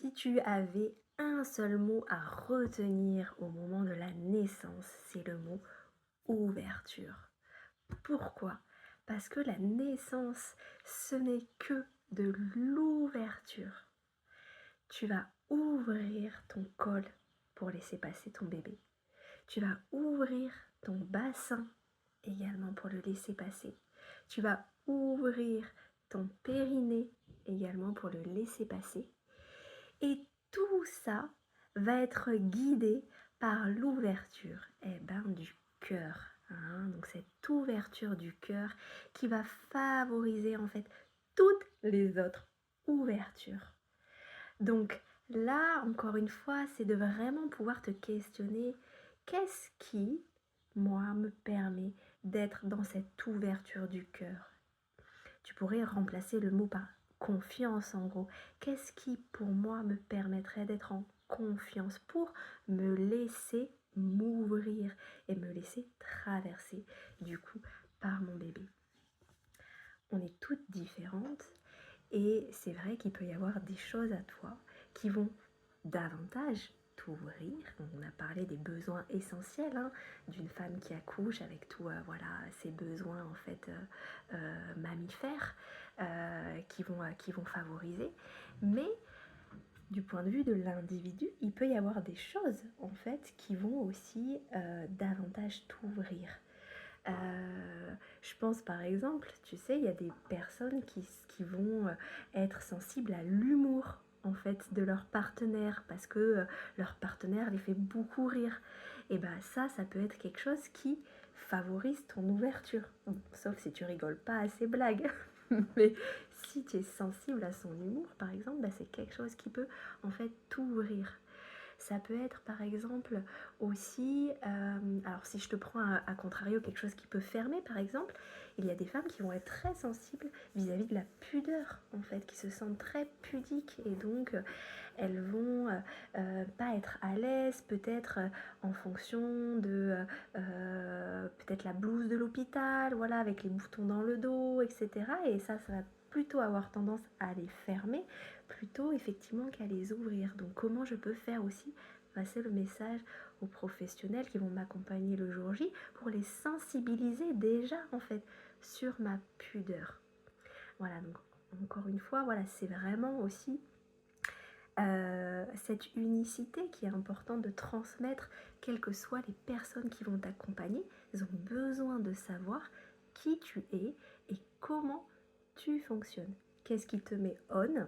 Si tu avais un seul mot à retenir au moment de la naissance, c'est le mot ouverture. Pourquoi? Parce que la naissance, ce n'est que de l'ouverture. Tu vas ouvrir ton col pour laisser passer ton bébé. Tu vas ouvrir ton bassin également pour le laisser passer. Tu vas ouvrir ton périnée également pour le laisser passer. Et tout ça va être guidé par l'ouverture du cœur. Donc cette ouverture du cœur qui va favoriser en fait toutes les autres ouvertures. Donc là, encore une fois, c'est de vraiment pouvoir te questionner qu'est-ce qui, moi, me permet d'être dans cette ouverture du cœur. Tu pourrais remplacer le mot par confiance en gros. Qu'est-ce qui pour moi me permettrait d'être en confiance pour me laisser m'ouvrir et me laisser traverser du coup par mon bébé. On est toutes différentes et c'est vrai qu'il peut y avoir des choses à toi qui vont davantage t'ouvrir. On a parlé des besoins essentiels d'une femme qui accouche avec tout ses besoins en fait mammifères qui vont favoriser. Mais du point de vue de l'individu, il peut y avoir des choses en fait qui vont aussi davantage t'ouvrir. Je pense par exemple, tu sais, il y a des personnes qui vont être sensibles à l'humour en fait de leur partenaire parce que leur partenaire les fait beaucoup rire. Et ben ça peut être quelque chose qui favorise ton ouverture. Sauf si tu rigoles pas à ses blagues. Mais si tu es sensible à son humour par exemple, c'est quelque chose qui peut en fait t'ouvrir. Ça peut être par exemple aussi, alors si je te prends à contrario quelque chose qui peut fermer par exemple, il y a des femmes qui vont être très sensibles vis-à-vis de la pudeur en fait, qui se sentent très pudiques et donc elles vont pas être à l'aise peut-être en fonction de peut-être la blouse de l'hôpital, voilà, avec les boutons dans le dos, etc. Et ça va plutôt avoir tendance à les fermer plutôt effectivement qu'à les ouvrir. Donc comment je peux faire aussi passer le message aux professionnels qui vont m'accompagner le jour J pour les sensibiliser déjà en fait sur ma pudeur. Voilà, donc encore une fois, voilà, c'est vraiment aussi cette unicité qui est importante de transmettre, quelles que soient les personnes qui vont t'accompagner. Elles ont besoin de savoir qui tu es et comment tu fonctionnes. Qu'est-ce qui te met on